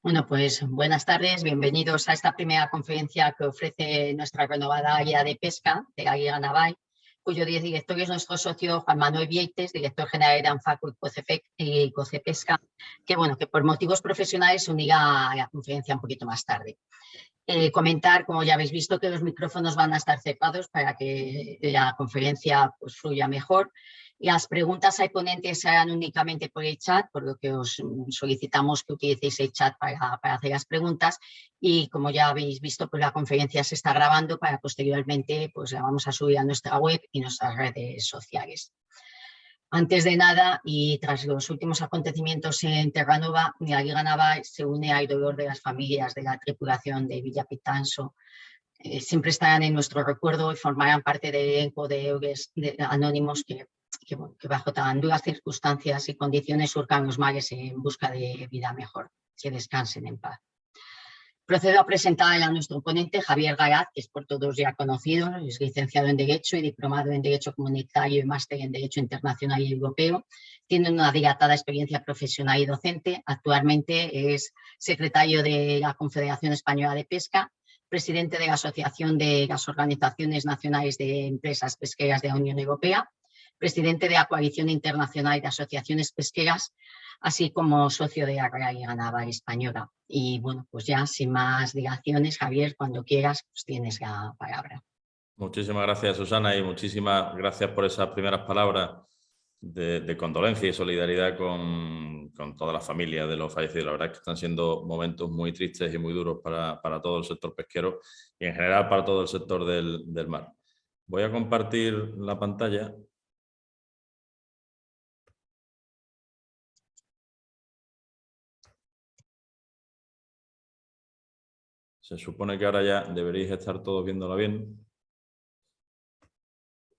Bueno, pues buenas tardes, bienvenidos a esta primera conferencia que ofrece nuestra renovada guía de pesca de la Liga Naval, cuyo director es nuestro socio Juan Manuel Vieites, director general de ANFACO y COCEPESCA, que por motivos profesionales se unirá a la conferencia un poquito más tarde. Comentar, como ya habéis visto, que los micrófonos van a estar cerrados para que la conferencia fluya mejor. Las preguntas al ponente se harán únicamente por el chat, por lo que os solicitamos que utilicéis el chat para hacer las preguntas. Y como ya habéis visto, la conferencia se está grabando para posteriormente la vamos a subir a nuestra web y nuestras redes sociales. Antes de nada, y tras los últimos acontecimientos en Terranova, la Liga Naval se une al dolor de las familias de la tripulación de Villa Pitanso. Siempre estarán en nuestro recuerdo y formarán parte del elenco de héroes anónimos que bajo tan duras circunstancias y condiciones surcan los mares en busca de vida mejor. Que descansen en paz. Procedo a presentar a nuestro ponente, Javier Garat, que es por todos ya conocido, es licenciado en Derecho y diplomado en Derecho Comunitario y máster en Derecho Internacional y Europeo. Tiene una dilatada experiencia profesional y docente. Actualmente es secretario de la Confederación Española de Pesca, presidente de la Asociación de las Organizaciones Nacionales de Empresas Pesqueras de la Unión Europea, presidente de la Coalición Internacional de Asociaciones Pesqueras, así como socio de la Real Liga Naval Española. Y bueno, pues ya sin más dilaciones, Javier, cuando quieras, pues tienes la palabra. Muchísimas gracias, Susana, y muchísimas gracias por esas primeras palabras de condolencia y solidaridad con toda la familia de los fallecidos. La verdad es que están siendo momentos muy tristes y muy duros para todo el sector pesquero y en general para todo el sector del mar. Voy a compartir la pantalla. Se supone que ahora ya deberéis estar todos viéndola bien.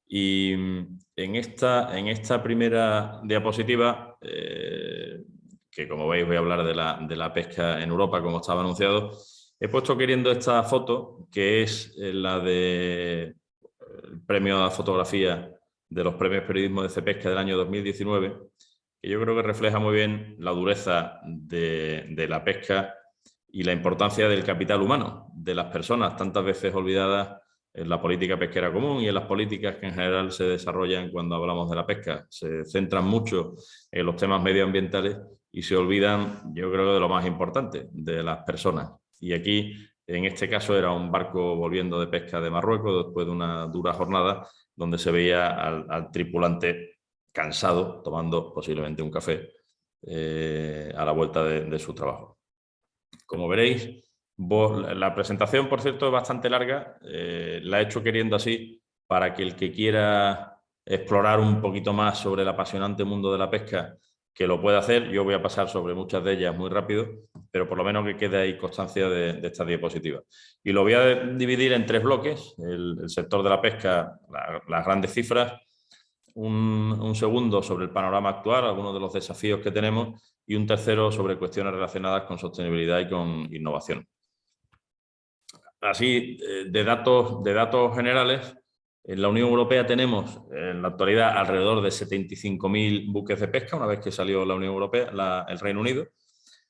Y en esta primera diapositiva, que como veis voy a hablar de la pesca en Europa, como estaba anunciado, he puesto queriendo esta foto, que es la del premio a fotografía de los premios periodismo de CEPESCA del año 2019, que yo creo que refleja muy bien la dureza de la pesca y la importancia del capital humano, de las personas tantas veces olvidadas en la política pesquera común y en las políticas que en general se desarrollan cuando hablamos de la pesca. Se centran mucho en los temas medioambientales y se olvidan, yo creo, de lo más importante, de las personas. Y aquí, en este caso, era un barco volviendo de pesca de Marruecos después de una dura jornada donde se veía al tripulante cansado, tomando posiblemente un café a la vuelta de su trabajo. Como veréis, la presentación, por cierto, es bastante larga. La he hecho queriendo así para que el que quiera explorar un poquito más sobre el apasionante mundo de la pesca, que lo pueda hacer. Yo voy a pasar sobre muchas de ellas muy rápido, pero por lo menos que quede ahí constancia de esta diapositiva. Y lo voy a dividir en tres bloques: el sector de la pesca, las grandes cifras, un segundo sobre el panorama actual, algunos de los desafíos que tenemos, y un tercero sobre cuestiones relacionadas con sostenibilidad y con innovación. Así, de datos generales, en la Unión Europea tenemos en la actualidad alrededor de 75.000 buques de pesca, una vez que salió la Unión Europea, el Reino Unido,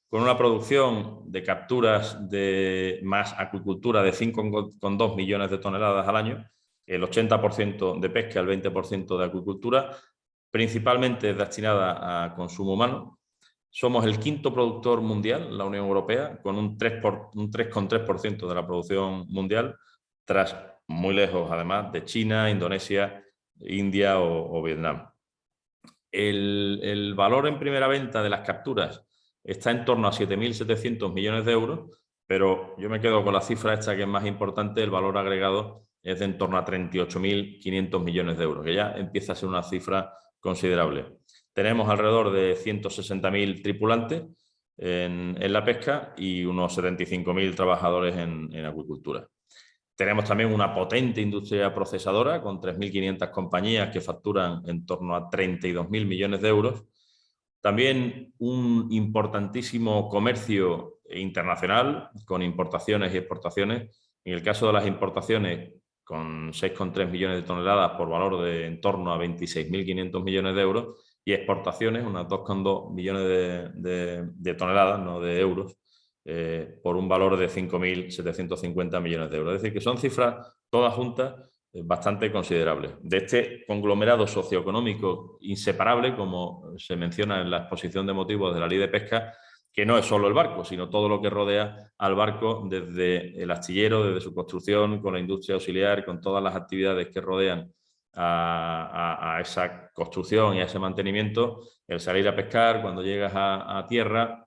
con una producción de capturas de más acuicultura de 5,2 millones de toneladas al año, el 80% de pesca, el 20% de acuicultura, principalmente destinada a consumo humano. Somos el quinto productor mundial, la Unión Europea, con un 3,3% de la producción mundial, tras muy lejos, además, de China, Indonesia, India o Vietnam. El valor en primera venta de las capturas está en torno a 7.700 millones de euros, pero yo me quedo con la cifra esta que es más importante. El valor agregado es de en torno a 38.500 millones de euros, que ya empieza a ser una cifra considerable. Tenemos alrededor de 160.000 tripulantes en la pesca y unos 75.000 trabajadores en acuicultura. Tenemos también una potente industria procesadora con 3.500 compañías que facturan en torno a 32.000 millones de euros. También un importantísimo comercio internacional con importaciones y exportaciones. En el caso de las importaciones, con 6,3 millones de toneladas por valor de en torno a 26.500 millones de euros, y exportaciones, unas 2,2 millones de toneladas, no de euros, por un valor de 5.750 millones de euros. Es decir, que son cifras todas juntas bastante considerables. De este conglomerado socioeconómico inseparable, como se menciona en la exposición de motivos de la Ley de Pesca, que no es solo el barco, sino todo lo que rodea al barco, desde el astillero, desde su construcción, con la industria auxiliar, con todas las actividades que rodean a esa construcción y a ese mantenimiento, el salir a pescar, cuando llegas a tierra,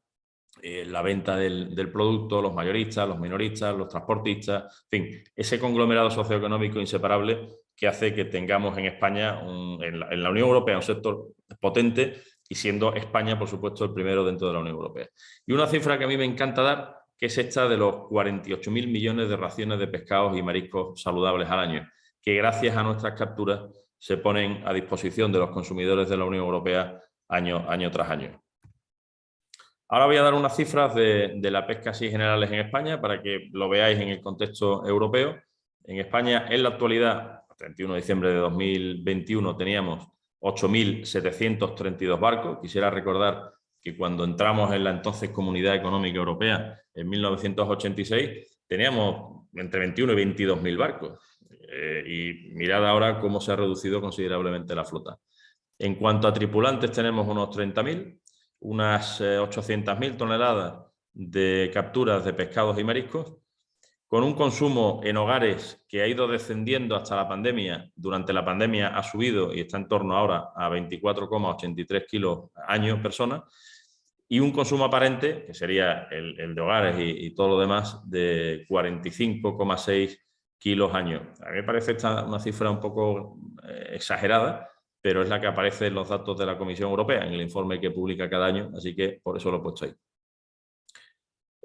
la venta del producto, los mayoristas, los minoristas, los transportistas, en fin, ese conglomerado socioeconómico inseparable que hace que tengamos en España, en la Unión Europea, un sector potente, y siendo España, por supuesto, el primero dentro de la Unión Europea. Y una cifra que a mí me encanta dar, que es esta de los 48.000 millones de raciones de pescados y mariscos saludables al año, que gracias a nuestras capturas se ponen a disposición de los consumidores de la Unión Europea año tras año. Ahora voy a dar unas cifras de la pesca así generales en España para que lo veáis en el contexto europeo. En España, en la actualidad, a 31 de diciembre de 2021, teníamos 8.732 barcos. Quisiera recordar que cuando entramos en la entonces Comunidad Económica Europea, en 1986, teníamos entre 21 y 22.000 barcos. Y mirad ahora cómo se ha reducido considerablemente la flota. En cuanto a tripulantes, tenemos unos 30.000, unas 800.000 toneladas de capturas de pescados y mariscos, con un consumo en hogares que ha ido descendiendo hasta la pandemia. Durante la pandemia ha subido y está en torno ahora a 24,83 kilos año persona, y un consumo aparente, que sería el de hogares y todo lo demás, de 45,6 kilos año. A mí me parece esta una cifra un poco exagerada, pero es la que aparece en los datos de la Comisión Europea, en el informe que publica cada año, así que por eso lo he puesto ahí.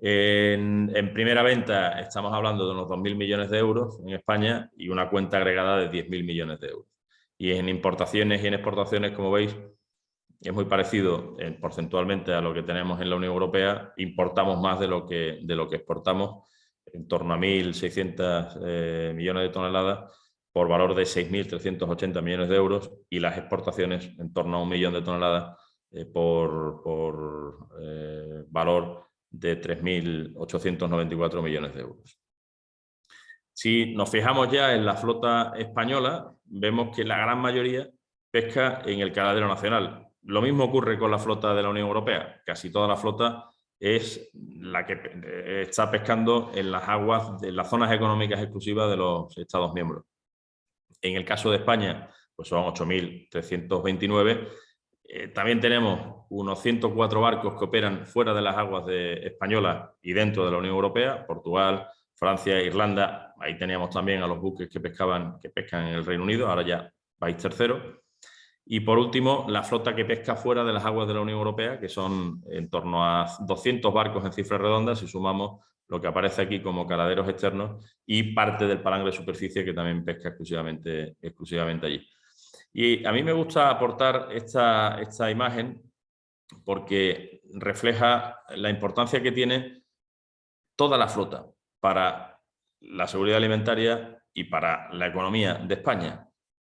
En primera venta estamos hablando de unos 2.000 millones de euros en España y una cuenta agregada de 10.000 millones de euros. Y en importaciones y en exportaciones, como veis, es muy parecido porcentualmente a lo que tenemos en la Unión Europea. Importamos más de lo que exportamos, en torno a 1.600 millones de toneladas, por valor de 6.380 millones de euros, y las exportaciones en torno a 1 millón de toneladas por valor de 3.894 millones de euros. Si nos fijamos ya en la flota española, vemos que la gran mayoría pesca en el caladero nacional. Lo mismo ocurre con la flota de la Unión Europea. Casi toda la flota es la que está pescando en las aguas de las zonas económicas exclusivas de los Estados miembros. En el caso de España, pues son 8.329. También tenemos unos 104 barcos que operan fuera de las aguas españolas y dentro de la Unión Europea, Portugal, Francia, Irlanda. Ahí teníamos también a los buques que pescan en el Reino Unido, ahora ya país tercero. Y por último, la flota que pesca fuera de las aguas de la Unión Europea, que son en torno a 200 barcos en cifras redondas, si sumamos lo que aparece aquí como caladeros externos y parte del palangre de superficie que también pesca exclusivamente allí. Y a mí me gusta aportar esta imagen porque refleja la importancia que tiene toda la flota para la seguridad alimentaria y para la economía de España.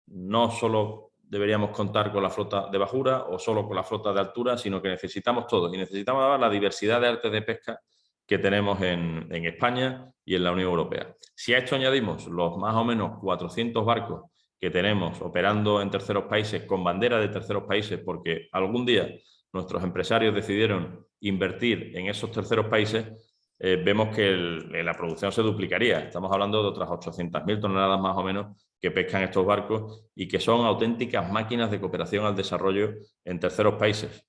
No solo deberíamos contar con la flota de bajura o solo con la flota de altura, sino que necesitamos todo, y necesitamos la diversidad de artes de pesca que tenemos en España y en la Unión Europea. Si a esto añadimos los más o menos 400 barcos que tenemos operando en terceros países, con bandera de terceros países, porque algún día nuestros empresarios decidieron invertir en esos terceros países, vemos que la producción se duplicaría. Estamos hablando de otras 800.000 toneladas más o menos que pescan estos barcos y que son auténticas máquinas de cooperación al desarrollo en terceros países.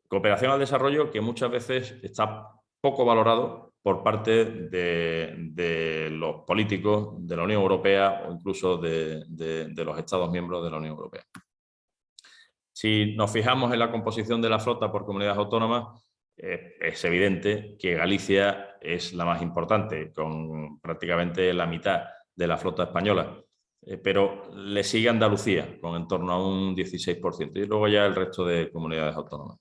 Cooperación al desarrollo que muchas veces está poco valorado por parte de los políticos de la Unión Europea o incluso de los Estados miembros de la Unión Europea. Si nos fijamos en la composición de la flota por comunidades autónomas, es evidente que Galicia es la más importante, con prácticamente la mitad de la flota española, pero le sigue Andalucía, con en torno a un 16%, y luego ya el resto de comunidades autónomas.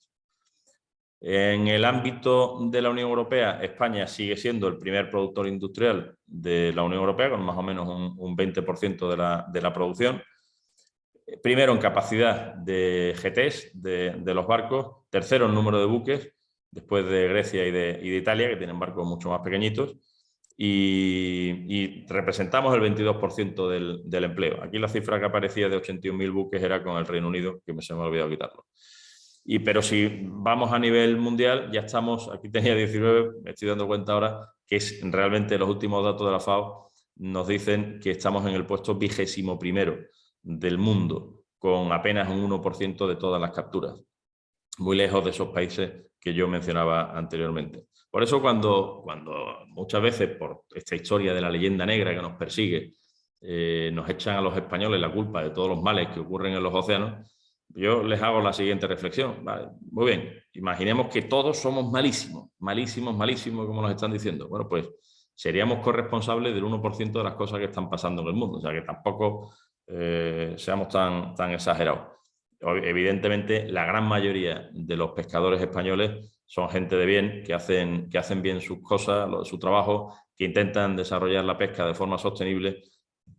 En el ámbito de la Unión Europea, España sigue siendo el primer productor industrial de la Unión Europea, con más o menos un 20% de la producción. Primero en capacidad de GTs de los barcos, tercero en número de buques después de Grecia y de Italia, que tienen barcos mucho más pequeñitos, y representamos el 22% del empleo. Aquí la cifra que aparecía de 81.000 buques era con el Reino Unido, que se me ha olvidado quitarlo. Pero si vamos a nivel mundial, ya estamos, aquí tenía 19, me estoy dando cuenta ahora, que es realmente los últimos datos de la FAO nos dicen que estamos en el puesto 21º del mundo, con apenas un 1% de todas las capturas, muy lejos de esos países que yo mencionaba anteriormente. Por eso cuando muchas veces, por esta historia de la leyenda negra que nos persigue, nos echan a los españoles la culpa de todos los males que ocurren en los océanos, yo les hago la siguiente reflexión. Vale, muy bien, imaginemos que todos somos malísimos, malísimos, malísimos, como nos están diciendo. Bueno, pues seríamos corresponsables del 1% de las cosas que están pasando en el mundo. O sea, que tampoco seamos tan exagerados. Evidentemente, la gran mayoría de los pescadores españoles son gente de bien, que hacen bien sus cosas, su trabajo, que intentan desarrollar la pesca de forma sostenible.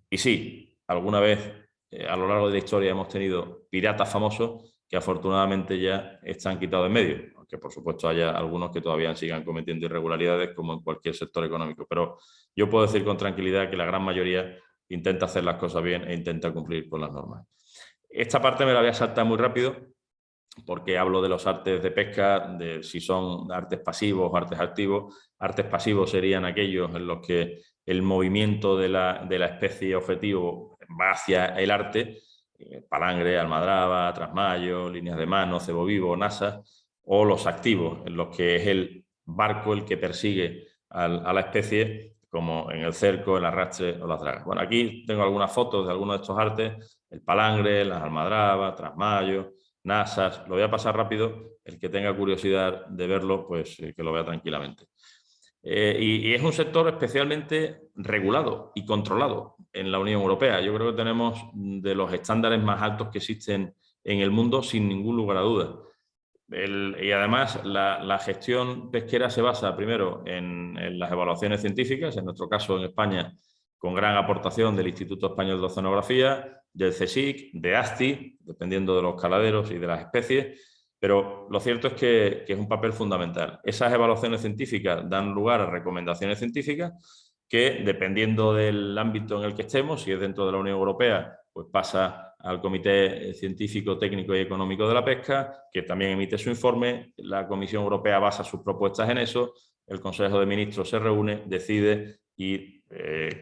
Y sí, alguna vez a lo largo de la historia hemos tenido piratas famosos que afortunadamente ya están quitados en medio, aunque por supuesto haya algunos que todavía sigan cometiendo irregularidades como en cualquier sector económico. Pero yo puedo decir con tranquilidad que la gran mayoría intenta hacer las cosas bien e intenta cumplir con las normas. Esta parte me la voy a saltar muy rápido porque hablo de los artes de pesca, de si son artes pasivos o artes activos. Artes pasivos serían aquellos en los que el movimiento de la especie objetivo va hacia el arte, palangre, almadraba, trasmayo, líneas de mano, cebo vivo, nasas, o los activos, en los que es el barco el que persigue a la especie, como en el cerco, el arrastre o las dragas. Bueno, aquí tengo algunas fotos de algunos de estos artes, el palangre, las almadrabas, trasmayo, nasas. Lo voy a pasar rápido, el que tenga curiosidad de verlo, pues que lo vea tranquilamente. Y es un sector especialmente regulado y controlado en la Unión Europea. Yo creo que tenemos de los estándares más altos que existen en el mundo, sin ningún lugar a dudas. Y además la gestión pesquera se basa primero en las evaluaciones científicas, en nuestro caso en España, con gran aportación del Instituto Español de Oceanografía, del CSIC, de ASTI, dependiendo de los caladeros y de las especies. Pero lo cierto es que es un papel fundamental. Esas evaluaciones científicas dan lugar a recomendaciones científicas que, dependiendo del ámbito en el que estemos, si es dentro de la Unión Europea, pues pasa al Comité Científico, Técnico y Económico de la Pesca, que también emite su informe. La Comisión Europea basa sus propuestas en eso. El Consejo de Ministros se reúne, decide y,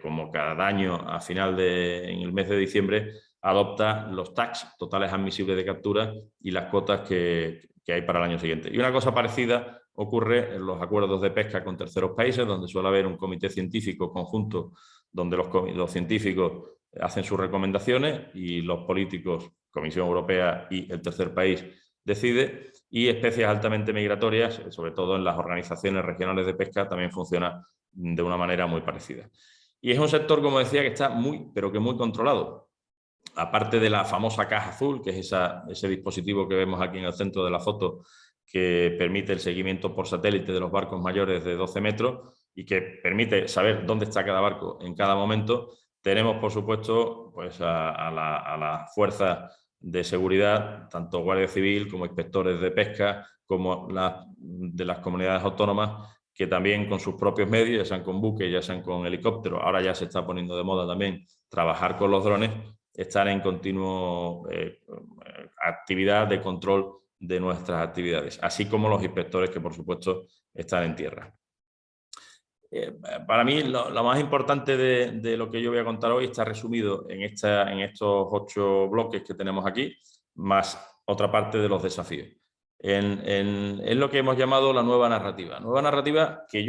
como cada año, en el mes de diciembre, adopta los TACs, totales admisibles de captura, y las cuotas que hay para el año siguiente. Y una cosa parecida ocurre en los acuerdos de pesca con terceros países, donde suele haber un comité científico conjunto, donde los científicos hacen sus recomendaciones y los políticos, Comisión Europea y el tercer país, decide. Y especies altamente migratorias, sobre todo en las organizaciones regionales de pesca, también funciona de una manera muy parecida. Y es un sector, como decía, que está pero que muy controlado. Aparte de la famosa caja azul, que es ese dispositivo que vemos aquí en el centro de la foto, que permite el seguimiento por satélite de los barcos mayores de 12 metros y que permite saber dónde está cada barco en cada momento, tenemos, por supuesto, pues a las fuerzas de seguridad, tanto Guardia Civil como inspectores de pesca, como de las comunidades autónomas, que también con sus propios medios, ya sean con buques, ya sean con helicópteros, ahora ya se está poniendo de moda también trabajar con los drones, estar en continuo actividad de control de nuestras actividades, así como los inspectores que, por supuesto, están en tierra. Para mí, lo más importante de lo que yo voy a contar hoy está resumido en estos 8 bloques que tenemos aquí, más otra parte de los desafíos. Es lo que hemos llamado la nueva narrativa. Nueva narrativa que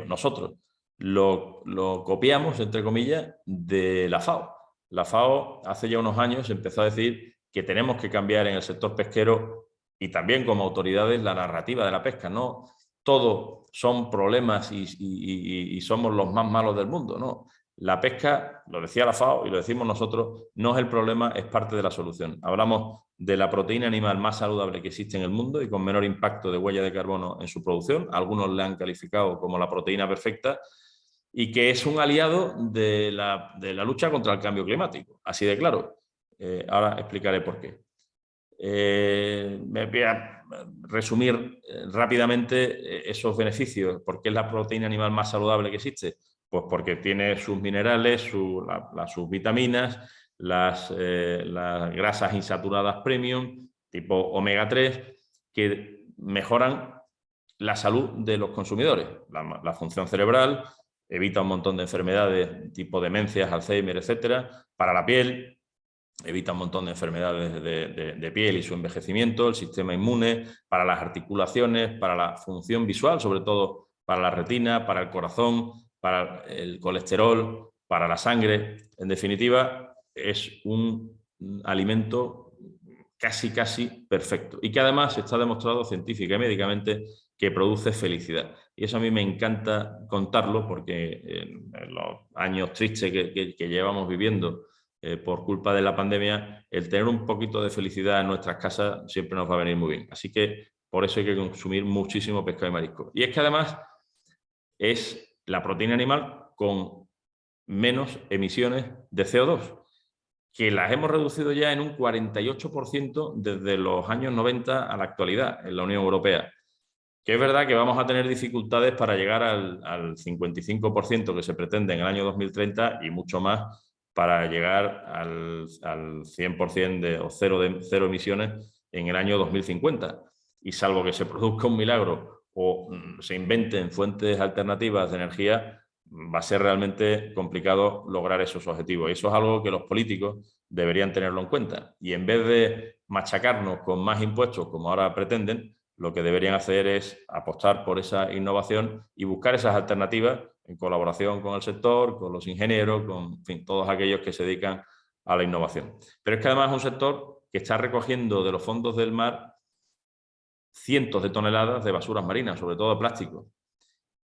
nosotros lo copiamos, entre comillas, de la FAO. La FAO hace ya unos años empezó a decir que tenemos que cambiar en el sector pesquero y también como autoridades la narrativa de la pesca. No todo son problemas y somos los más malos del mundo, no. La pesca, lo decía la FAO y lo decimos nosotros, no es el problema, es parte de la solución. Hablamos de la proteína animal más saludable que existe en el mundo y con menor impacto de huella de carbono en su producción. Algunos la han calificado como la proteína perfecta, y que es un aliado de la lucha contra el cambio climático. Así de claro. Ahora explicaré por qué. Me voy a resumir rápidamente esos beneficios. ¿Por qué es la proteína animal más saludable que existe? Pues porque tiene sus minerales, sus vitaminas, las grasas insaturadas premium, tipo omega 3, que mejoran la salud de los consumidores, la función cerebral, evita un montón de enfermedades tipo demencias, Alzheimer, etcétera, para la piel, evita un montón de enfermedades de piel y su envejecimiento, el sistema inmune, para las articulaciones, para la función visual, sobre todo para la retina, para el corazón, para el colesterol, para la sangre. En definitiva, es un alimento casi perfecto y que además está demostrado científica y médicamente que produce felicidad. Y eso a mí me encanta contarlo porque en los años tristes que llevamos viviendo por culpa de la pandemia, el tener un poquito de felicidad en nuestras casas siempre nos va a venir muy bien. Así que por eso hay que consumir muchísimo pescado y marisco. Y es que además es la proteína animal con menos emisiones de CO2, que las hemos reducido ya en un 48% desde los años 90 a la actualidad en la Unión Europea. Que es verdad que vamos a tener dificultades para llegar al 55% que se pretende en el año 2030 y mucho más para llegar al 100% o cero emisiones en el año 2050. Y salvo que se produzca un milagro o se inventen fuentes alternativas de energía, va a ser realmente complicado lograr esos objetivos. Y eso es algo que los políticos deberían tenerlo en cuenta. Y en vez de machacarnos con más impuestos, como ahora pretenden, lo que deberían hacer es apostar por esa innovación y buscar esas alternativas en colaboración con el sector, con los ingenieros, con en fin, todos aquellos que se dedican a la innovación. Pero es que además es un sector que está recogiendo de los fondos del mar cientos de toneladas de basuras marinas, sobre todo de plástico.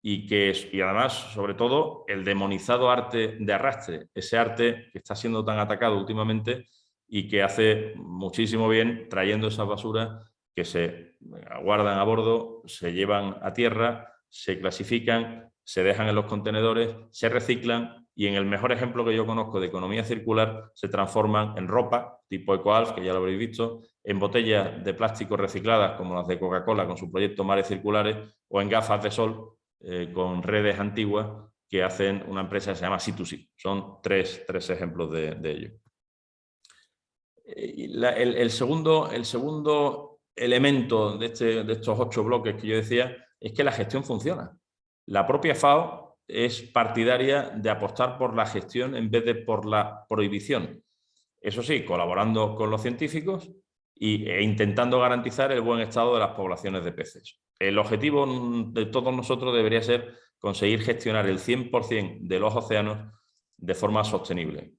Y además, sobre todo, el demonizado arte de arrastre, ese arte que está siendo tan atacado últimamente y que hace muchísimo bien trayendo esas basuras que se guardan a bordo, se llevan a tierra, se clasifican, se dejan en los contenedores, se reciclan y en el mejor ejemplo que yo conozco de economía circular se transforman en ropa tipo EcoAlf, que ya lo habréis visto, en botellas de plástico recicladas como las de Coca-Cola con su proyecto Mares Circulares o en gafas de sol con redes antiguas que hacen una empresa que se llama C2C. Son tres ejemplos de ello. El segundo elemento de estos 8 bloques que yo decía es que la gestión funciona. La propia FAO es partidaria de apostar por la gestión en vez de por la prohibición. Eso sí, colaborando con los científicos e intentando garantizar el buen estado de las poblaciones de peces. El objetivo de todos nosotros debería ser conseguir gestionar el 100% de los océanos de forma sostenible.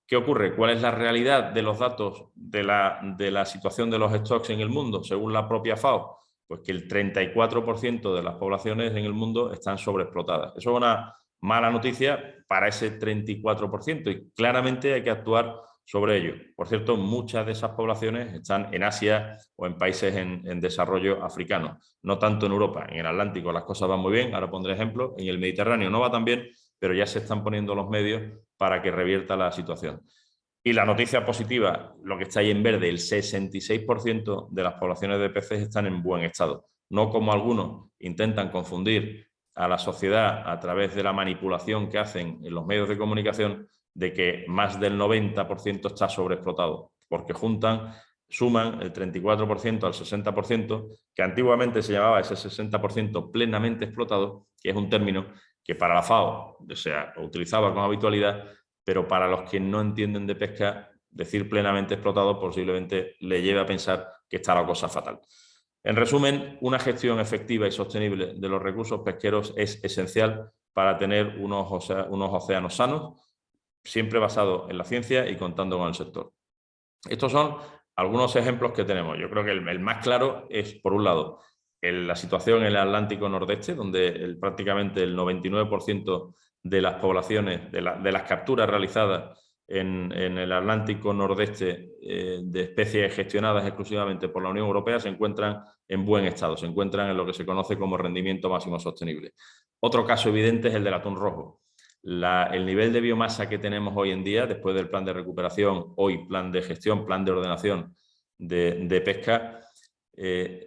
¿Qué ocurre? ¿Cuál es la realidad de los datos de la situación de los stocks en el mundo, según la propia FAO? Pues que el 34% de las poblaciones en el mundo están sobreexplotadas. Eso es una mala noticia para ese 34% y claramente hay que actuar sobre ello. Por cierto, muchas de esas poblaciones están en Asia o en países en desarrollo africano, no tanto en Europa. En el Atlántico las cosas van muy bien, ahora pondré ejemplo. En el Mediterráneo no va tan bien, pero ya se están poniendo los medios para que revierta la situación. Y la noticia positiva, lo que está ahí en verde, el 66% de las poblaciones de peces están en buen estado. No como algunos intentan confundir a la sociedad a través de la manipulación que hacen en los medios de comunicación de que más del 90% está sobreexplotado, porque suman el 34% al 60%, que antiguamente se llamaba ese 60% plenamente explotado, que es un término que para la FAO se utilizaba con habitualidad, pero para los que no entienden de pesca, decir plenamente explotado posiblemente le lleve a pensar que está la cosa fatal. En resumen, una gestión efectiva y sostenible de los recursos pesqueros es esencial para tener unos océanos sanos, siempre basados en la ciencia y contando con el sector. Estos son algunos ejemplos que tenemos. Yo creo que el más claro es, por un lado, la situación en el Atlántico Nordeste, donde prácticamente el 99% de las poblaciones, de las capturas realizadas en el Atlántico Nordeste de especies gestionadas exclusivamente por la Unión Europea se encuentran en buen estado, se encuentran en lo que se conoce como rendimiento máximo sostenible. Otro caso evidente es el del atún rojo. El nivel de biomasa que tenemos hoy en día, después del plan de recuperación, hoy plan de gestión, plan de ordenación de pesca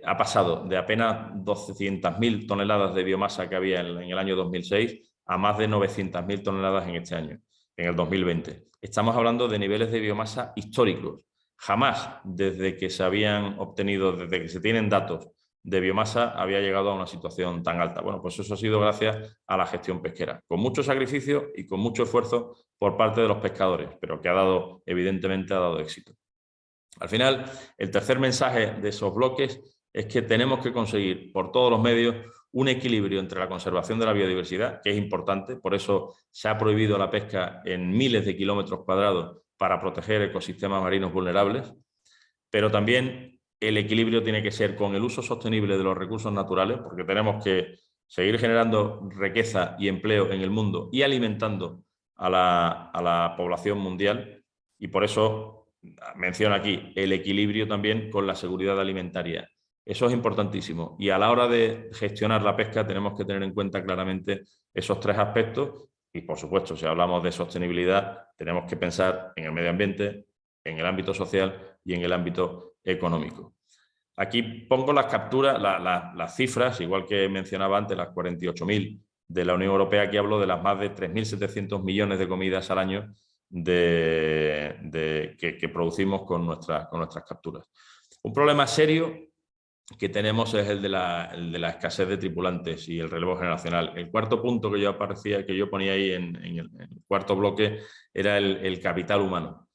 ha pasado de apenas 200.000 toneladas de biomasa que había en el año 2006 a más de 900.000 toneladas en este año, en el 2020. Estamos hablando de niveles de biomasa históricos. Jamás desde que se habían obtenido, desde que se tienen datos de biomasa, había llegado a una situación tan alta. Bueno, pues eso ha sido gracias a la gestión pesquera, con mucho sacrificio y con mucho esfuerzo por parte de los pescadores, pero que evidentemente ha dado éxito. Al final, el tercer mensaje de esos bloques es que tenemos que conseguir por todos los medios un equilibrio entre la conservación de la biodiversidad, que es importante, por eso se ha prohibido la pesca en miles de kilómetros cuadrados para proteger ecosistemas marinos vulnerables, pero también el equilibrio tiene que ser con el uso sostenible de los recursos naturales, porque tenemos que seguir generando riqueza y empleo en el mundo y alimentando a la población mundial, y por eso menciono aquí el equilibrio también con la seguridad alimentaria. Eso es importantísimo, y a la hora de gestionar la pesca tenemos que tener en cuenta claramente esos tres aspectos, y por supuesto, si hablamos de sostenibilidad, tenemos que pensar en el medio ambiente, en el ámbito social y en el ámbito económico. Aquí pongo las capturas, las cifras, igual que mencionaba antes, las 48.000 de la Unión Europea. Aquí hablo de las más de 3.700 millones de comidas al año que producimos con nuestras capturas. Un problema serio que tenemos es el de la escasez de tripulantes y el relevo generacional. El cuarto punto que yo ponía ahí en el cuarto bloque era el capital humano.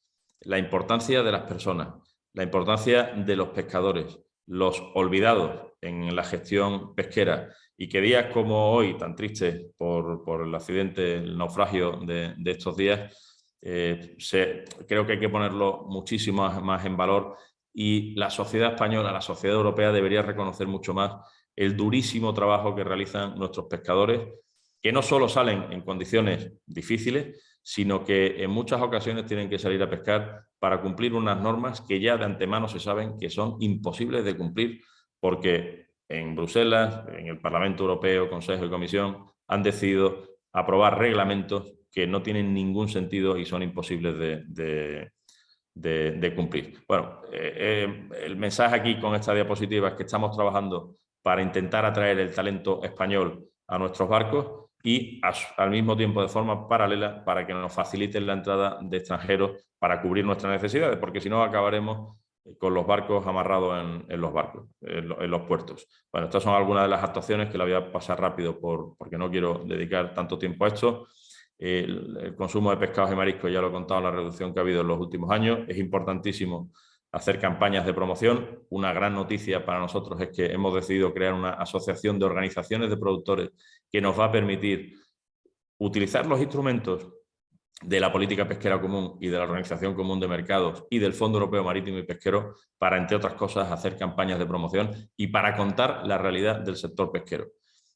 La importancia de las personas, la importancia de los pescadores, los olvidados en la gestión pesquera, y que días como hoy, tan tristes por el accidente, el naufragio de estos días, creo que hay que ponerlo muchísimo más en valor, y la sociedad española, la sociedad europea debería reconocer mucho más el durísimo trabajo que realizan nuestros pescadores, que no solo salen en condiciones difíciles, sino que en muchas ocasiones tienen que salir a pescar para cumplir unas normas que ya de antemano se saben que son imposibles de cumplir, porque en Bruselas, en el Parlamento Europeo, Consejo y Comisión han decidido aprobar reglamentos que no tienen ningún sentido y son imposibles de cumplir. Bueno, el mensaje aquí con esta diapositiva es que estamos trabajando para intentar atraer el talento español a nuestros barcos, y al mismo tiempo de forma paralela para que nos faciliten la entrada de extranjeros para cubrir nuestras necesidades, porque si no acabaremos con los barcos amarrados en los puertos. Bueno, estas son algunas de las actuaciones que la voy a pasar rápido porque no quiero dedicar tanto tiempo a esto. El consumo de pescados y mariscos, ya lo he contado, la reducción que ha habido en los últimos años. Es importantísimo hacer campañas de promoción. Una gran noticia para nosotros es que hemos decidido crear una asociación de organizaciones de productores que nos va a permitir utilizar los instrumentos de la política pesquera común y de la Organización Común de Mercados y del Fondo Europeo Marítimo y Pesquero para, entre otras cosas, hacer campañas de promoción y para contar la realidad del sector pesquero.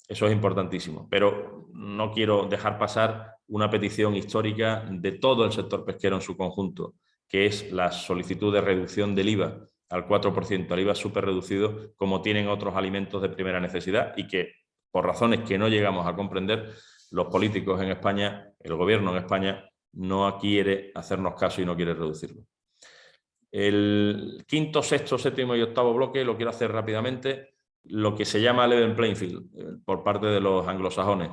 Eso es importantísimo, pero no quiero dejar pasar una petición histórica de todo el sector pesquero en su conjunto, que es la solicitud de reducción del IVA al 4%, al IVA súper reducido, como tienen otros alimentos de primera necesidad, y que, por razones que no llegamos a comprender, los políticos en España, el gobierno en España, no quiere hacernos caso y no quiere reducirlo. El quinto, sexto, séptimo y octavo bloque lo quiero hacer rápidamente. Lo que se llama level playing field por parte de los anglosajones.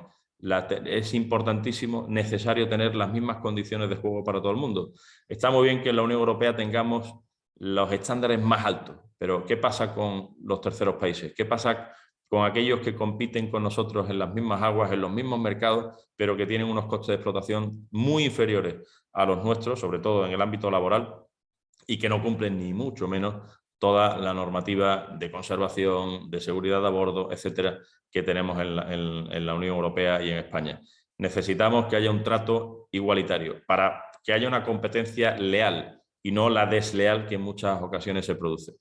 Es importantísimo, necesario tener las mismas condiciones de juego para todo el mundo. Está muy bien que en la Unión Europea tengamos los estándares más altos, pero ¿qué pasa con los terceros países? ¿Qué pasa con aquellos que compiten con nosotros en las mismas aguas, en los mismos mercados, pero que tienen unos costes de explotación muy inferiores a los nuestros, sobre todo en el ámbito laboral, y que no cumplen ni mucho menos toda la normativa de conservación, de seguridad a bordo, etcétera, que tenemos en la Unión Europea y en España? Necesitamos que haya un trato igualitario para que haya una competencia leal y no la desleal que en muchas ocasiones se produce.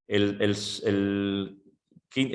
El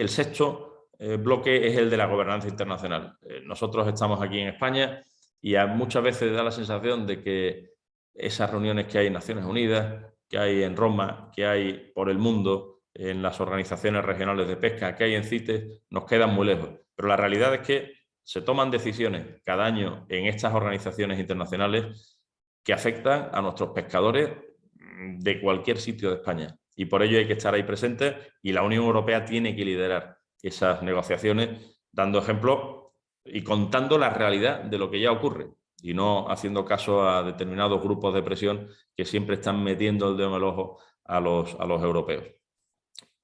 sexto bloque es el de la gobernanza internacional. Nosotros estamos aquí en España y muchas veces da la sensación de que esas reuniones que hay en Naciones Unidas, que hay en Roma, que hay por el mundo, en las organizaciones regionales de pesca, que hay en CITES, nos quedan muy lejos. Pero la realidad es que se toman decisiones cada año en estas organizaciones internacionales que afectan a nuestros pescadores de cualquier sitio de España. y por ello hay que estar ahí presentes y la Unión Europea tiene que liderar esas negociaciones, dando ejemplo y contando la realidad de lo que ya ocurre y no haciendo caso a determinados grupos de presión que siempre están metiendo el dedo en el ojo a los europeos.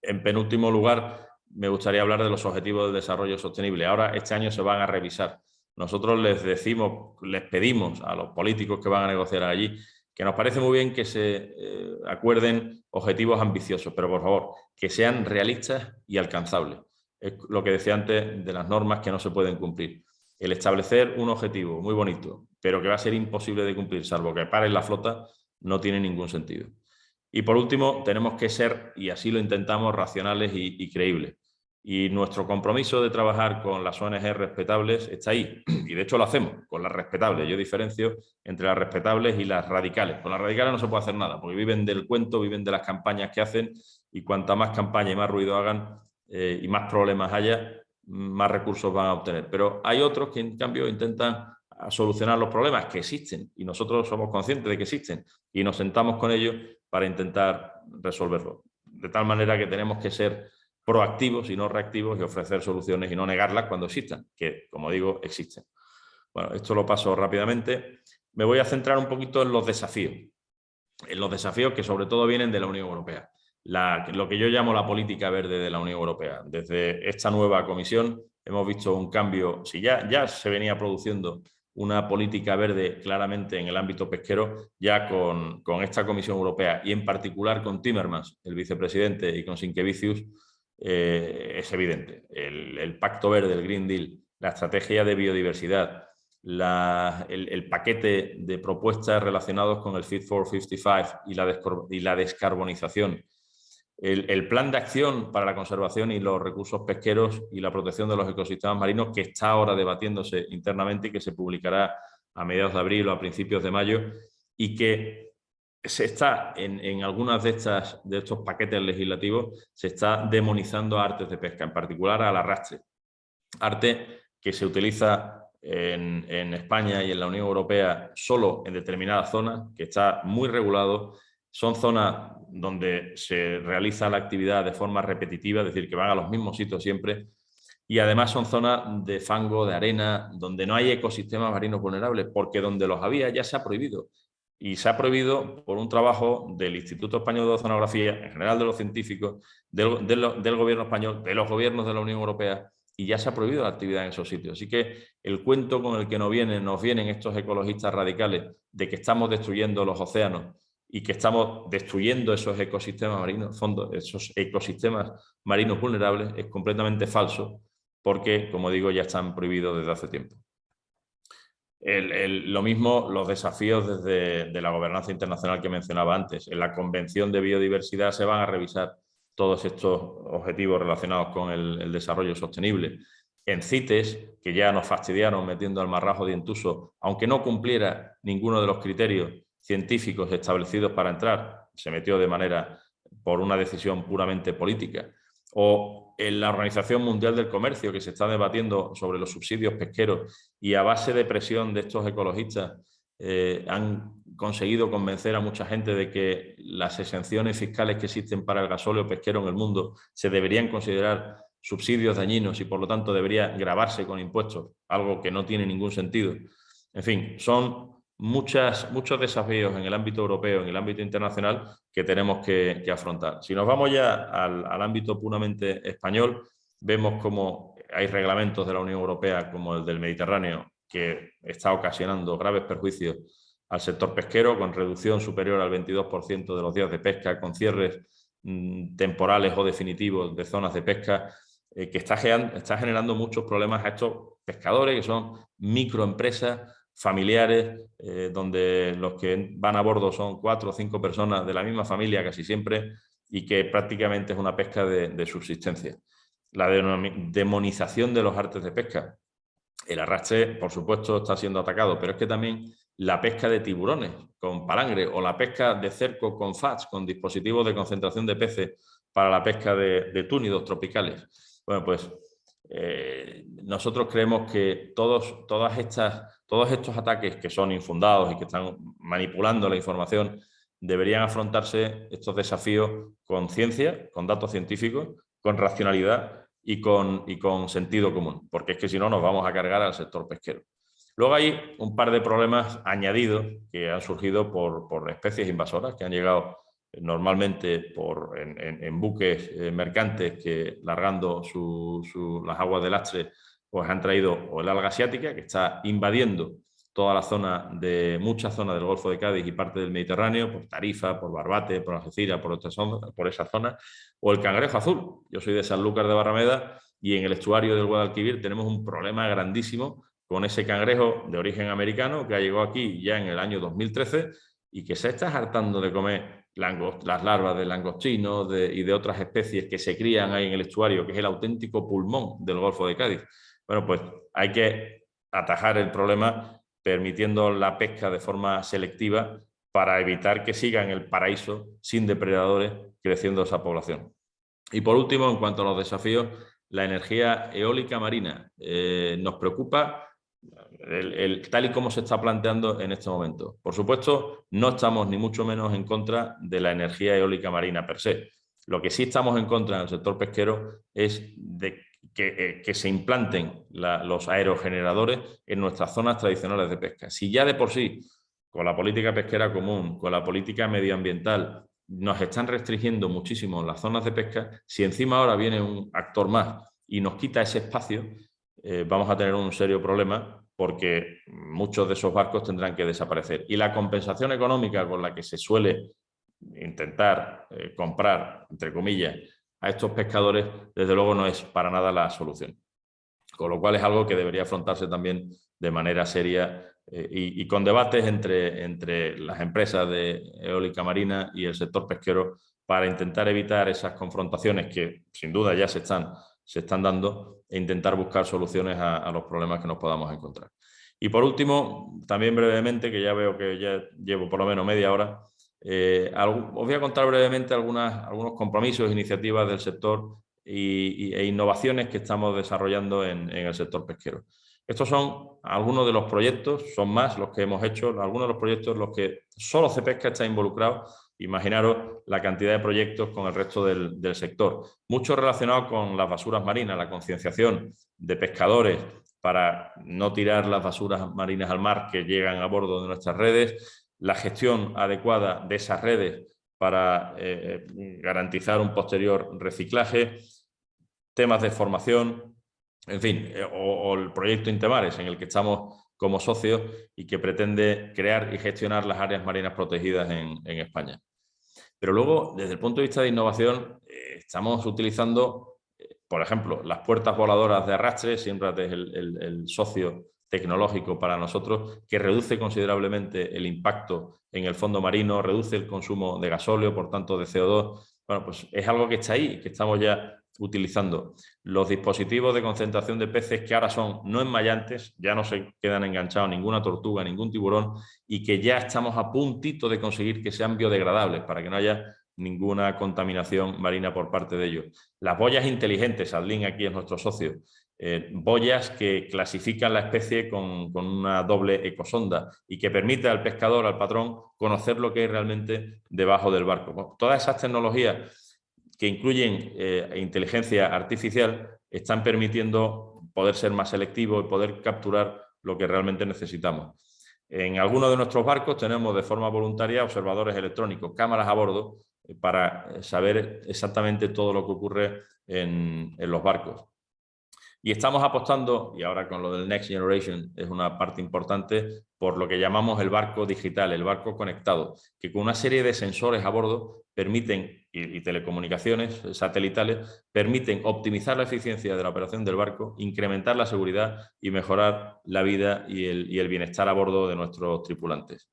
En penúltimo lugar, me gustaría hablar de los objetivos de desarrollo sostenible. Ahora, este año se van a revisar. Nosotros les pedimos a los políticos que van a negociar allí que nos parece muy bien que se acuerden objetivos ambiciosos, pero por favor, que sean realistas y alcanzables. Es lo que decía antes de las normas que no se pueden cumplir. El establecer un objetivo muy bonito, pero que va a ser imposible de cumplir, salvo que paren la flota, no tiene ningún sentido. Y por último, tenemos que ser, y así lo intentamos, racionales y creíbles. Y nuestro compromiso de trabajar con las ONG respetables está ahí. Y de hecho lo hacemos con las respetables. Yo diferencio entre las respetables y las radicales. Con las radicales no se puede hacer nada, porque viven del cuento, viven de las campañas que hacen, y cuanta más campaña y más ruido hagan y más problemas haya, más recursos van a obtener. Pero hay otros que en cambio intentan solucionar los problemas que existen, y nosotros somos conscientes de que existen, y nos sentamos con ellos para intentar resolverlo. De tal manera que tenemos que ser proactivos y no reactivos y ofrecer soluciones y no negarlas cuando existan, que, como digo, existen. Bueno, esto lo paso rápidamente. Me voy a centrar un poquito en los desafíos que sobre todo vienen de la Unión Europea. Lo que yo llamo la política verde de la Unión Europea. Desde esta nueva comisión hemos visto un cambio. Si ya se venía produciendo una política verde claramente en el ámbito pesquero, ya con esta Comisión Europea y en particular con Timmermans, el vicepresidente, y con Sinkevičius, es evidente. El Pacto Verde, el Green Deal, la estrategia de biodiversidad, el paquete de propuestas relacionados con el Fit for 55 y la descarbonización, el plan de acción para la conservación y los recursos pesqueros y la protección de los ecosistemas marinos, que está ahora debatiéndose internamente y que se publicará a mediados de abril o a principios de mayo, y que se está en algunas de estos paquetes legislativos, se está demonizando a artes de pesca, en particular al arrastre. Arte que se utiliza en España y en la Unión Europea solo en determinadas zonas, que está muy regulado. Son zonas donde se realiza la actividad de forma repetitiva, es decir, que van a los mismos sitios siempre, y además son zonas de fango, de arena, donde no hay ecosistemas marinos vulnerables, porque donde los había ya se ha prohibido. Y se ha prohibido por un trabajo del Instituto Español de Oceanografía, en general de los científicos, del gobierno español, de los gobiernos de la Unión Europea, y ya se ha prohibido la actividad en esos sitios. Así que el cuento con el que nos vienen estos ecologistas radicales de que estamos destruyendo los océanos y que estamos destruyendo esos ecosistemas marinos vulnerables es completamente falso, porque, como digo, ya están prohibidos desde hace tiempo. Lo mismo los desafíos de la gobernanza internacional que mencionaba antes. En la Convención de Biodiversidad se van a revisar todos estos objetivos relacionados con el desarrollo sostenible. En CITES, que ya nos fastidiaron metiendo al marrajo dientuso, aunque no cumpliera ninguno de los criterios científicos establecidos para entrar, se metió por una decisión puramente política. O en la Organización Mundial del Comercio, que se está debatiendo sobre los subsidios pesqueros, y a base de presión de estos ecologistas han conseguido convencer a mucha gente de que las exenciones fiscales que existen para el gasóleo pesquero en el mundo se deberían considerar subsidios dañinos y por lo tanto debería gravarse con impuestos, algo que no tiene ningún sentido. En fin, son muchos desafíos en el ámbito europeo, en el ámbito internacional, que tenemos que afrontar. Si nos vamos ya al ámbito puramente español, vemos cómo hay reglamentos de la Unión Europea, como el del Mediterráneo, que está ocasionando graves perjuicios al sector pesquero, con reducción superior al 22% de los días de pesca, con cierres temporales o definitivos de zonas de pesca, que está generando muchos problemas a estos pescadores, que son microempresas familiares, donde los que van a bordo son 4 o 5 personas de la misma familia casi siempre, y que prácticamente es una pesca de subsistencia. La demonización de los artes de pesca. El arrastre, por supuesto, está siendo atacado, pero es que también la pesca de tiburones con palangre, o la pesca de cerco con FATS, con dispositivos de concentración de peces para la pesca de túnidos tropicales. Bueno, pues nosotros creemos que todos estos ataques, que son infundados y que están manipulando la información, deberían afrontarse estos desafíos con ciencia, con datos científicos, con racionalidad y con sentido común, porque es que si no nos vamos a cargar al sector pesquero. Luego hay un par de problemas añadidos que han surgido por especies invasoras que han llegado normalmente en buques mercantes que, largando las aguas de lastre, pues han traído o el alga asiática, que está invadiendo toda la zona muchas zonas del Golfo de Cádiz y parte del Mediterráneo, por Tarifa, por Barbate, por Algeciras, por esa zona, o el cangrejo azul. Yo soy de Sanlúcar de Barrameda y en el estuario del Guadalquivir tenemos un problema grandísimo con ese cangrejo de origen americano que ha llegado aquí ya en el año 2013 y que se está hartando de comer las larvas de langostinos y de otras especies que se crían ahí en el estuario, que es el auténtico pulmón del Golfo de Cádiz. Bueno, pues hay que atajar el problema permitiendo la pesca de forma selectiva para evitar que siga en el paraíso sin depredadores creciendo esa población. Y por último, en cuanto a los desafíos, la energía eólica marina nos preocupa tal y como se está planteando en este momento. Por supuesto, no estamos ni mucho menos en contra de la energía eólica marina per se. Lo que sí estamos en contra en el sector pesquero es de que se implanten los aerogeneradores en nuestras zonas tradicionales de pesca. Si ya de por sí, con la política pesquera común, con la política medioambiental, nos están restringiendo muchísimo las zonas de pesca, si encima ahora viene un actor más y nos quita ese espacio, vamos a tener un serio problema porque muchos de esos barcos tendrán que desaparecer. Y la compensación económica con la que se suele intentar comprar, entre comillas, a estos pescadores, desde luego no es para nada la solución. Con lo cual es algo que debería afrontarse también de manera seria y con debates entre las empresas de eólica marina y el sector pesquero para intentar evitar esas confrontaciones que sin duda ya se están dando e intentar buscar soluciones a los problemas que nos podamos encontrar. Y por último, también brevemente, que ya veo que ya llevo por lo menos media hora, os voy a contar brevemente algunos compromisos e iniciativas del sector e innovaciones que estamos desarrollando en el sector pesquero. Estos son algunos de los proyectos, son más los que hemos hecho, algunos de los proyectos en los que solo Cepesca está involucrado. Imaginaros la cantidad de proyectos con el resto del sector. Muchos relacionados con las basuras marinas, la concienciación de pescadores para no tirar las basuras marinas al mar que llegan a bordo de nuestras redes, la gestión adecuada de esas redes para garantizar un posterior reciclaje, temas de formación, en fin, o el proyecto Intemares, en el que estamos como socios y que pretende crear y gestionar las áreas marinas protegidas en España. Pero luego, desde el punto de vista de innovación, estamos utilizando, por ejemplo, las puertas voladoras de arrastre. Siemprate es el socio tecnológico para nosotros, que reduce considerablemente el impacto en el fondo marino, reduce el consumo de gasóleo, por tanto de CO2. Bueno, pues es algo que está ahí, que estamos ya utilizando. Los dispositivos de concentración de peces que ahora son no enmallantes, ya no se quedan enganchados ninguna tortuga, ningún tiburón, y que ya estamos a puntito de conseguir que sean biodegradables para que no haya ninguna contaminación marina por parte de ellos. Las boyas inteligentes, Adlin aquí es nuestro socio, boyas que clasifican la especie con una doble ecosonda y que permite al pescador, al patrón, conocer lo que hay realmente debajo del barco. Bueno, todas esas tecnologías que incluyen inteligencia artificial están permitiendo poder ser más selectivos y poder capturar lo que realmente necesitamos. En algunos de nuestros barcos tenemos de forma voluntaria observadores electrónicos, cámaras a bordo, para saber exactamente todo lo que ocurre en los barcos. Y estamos apostando, y ahora con lo del Next Generation es una parte importante, por lo que llamamos el barco digital, el barco conectado, que con una serie de sensores a bordo permiten, y telecomunicaciones satelitales, permiten optimizar la eficiencia de la operación del barco, incrementar la seguridad y mejorar la vida y el bienestar a bordo de nuestros tripulantes.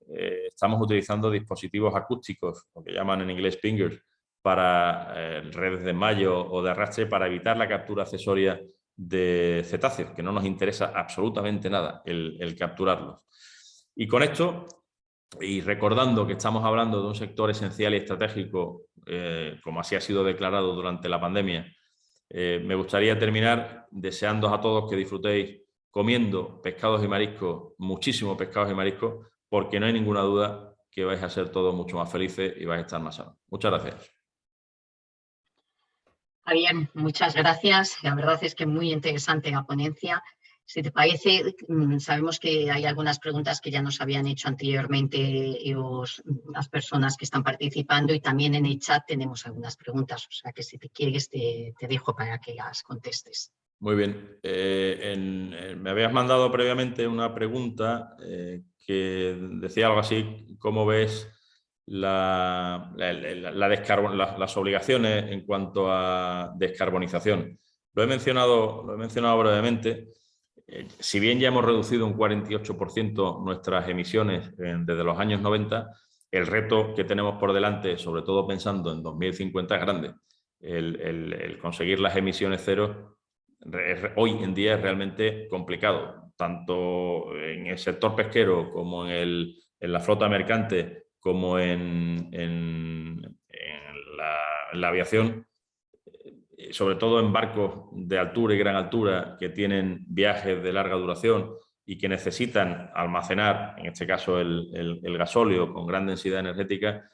Estamos utilizando dispositivos acústicos, lo que llaman en inglés pingers, para redes de enmayo o de arrastre para evitar la captura accesoria de cetáceos, que no nos interesa absolutamente nada el capturarlos. Y con esto, y recordando que estamos hablando de un sector esencial y estratégico, como así ha sido declarado durante la pandemia, me gustaría terminar deseándoos a todos que disfrutéis comiendo pescados y mariscos, muchísimos pescados y mariscos, porque no hay ninguna duda que vais a ser todos mucho más felices y vais a estar más sanos. Muchas gracias. Javier, muchas gracias. La verdad es que muy interesante la ponencia. Si te parece, sabemos que hay algunas preguntas que ya nos habían hecho anteriormente las personas que están participando, y también en el chat tenemos algunas preguntas, o sea que si te quieres te dejo para que las contestes. Muy bien. Me habías mandado previamente una pregunta que decía algo así: ¿cómo ves las obligaciones en cuanto a descarbonización? Lo he mencionado brevemente. Si bien ya hemos reducido un 48% nuestras emisiones desde los años 90, el reto que tenemos por delante, sobre todo pensando en 2050, es grande. El conseguir las emisiones cero hoy en día es realmente complicado, tanto en el sector pesquero como en la flota mercante, como en la aviación. Sobre todo en barcos de altura y gran altura que tienen viajes de larga duración y que necesitan almacenar, en este caso el gasóleo con gran densidad energética,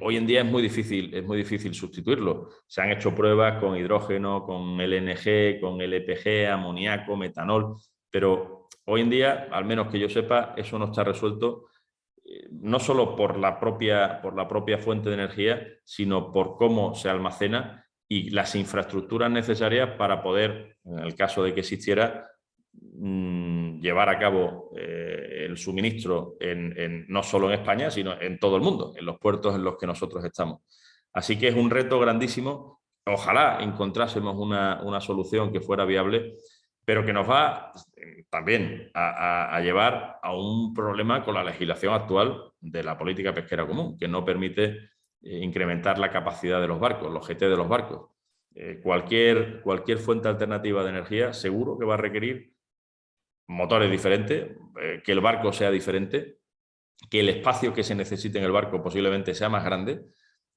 hoy en día es muy difícil sustituirlo. Se han hecho pruebas con hidrógeno, con LNG, con LPG, amoníaco, metanol, pero hoy en día, al menos que yo sepa, eso no está resuelto, no solo por la propia fuente de energía, sino por cómo se almacena y las infraestructuras necesarias para poder, en el caso de que existiera, llevar a cabo el suministro no solo en España, sino en todo el mundo, en los puertos en los que nosotros estamos. Así que es un reto grandísimo. Ojalá encontrásemos una solución que fuera viable, pero que nos va también a llevar a un problema con la legislación actual de la política pesquera común, que no permite incrementar la capacidad de los barcos, los GT de los barcos. Cualquier fuente alternativa de energía seguro que va a requerir motores diferentes, que el barco sea diferente, que el espacio que se necesite en el barco posiblemente sea más grande,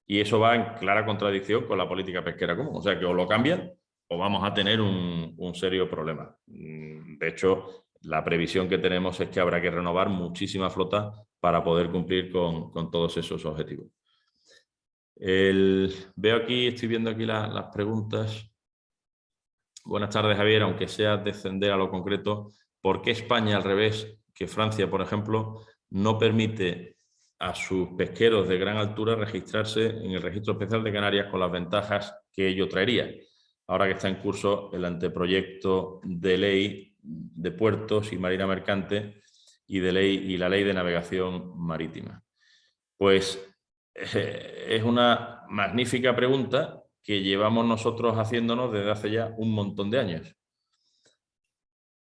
y eso va en clara contradicción con la política pesquera común. O sea que o lo cambian o vamos a tener un serio problema. De hecho, la previsión que tenemos es que habrá que renovar muchísima flota para poder cumplir con todos esos objetivos. Estoy viendo aquí las preguntas. Buenas tardes, Javier. Aunque sea descender a lo concreto, ¿por qué España, al revés que Francia, por ejemplo, no permite a sus pesqueros de gran altura registrarse en el Registro Especial de Canarias con las ventajas que ello traería? Ahora que está en curso el anteproyecto de ley de puertos y marina mercante y la ley de navegación marítima. Pues es una magnífica pregunta que llevamos nosotros haciéndonos desde hace ya un montón de años.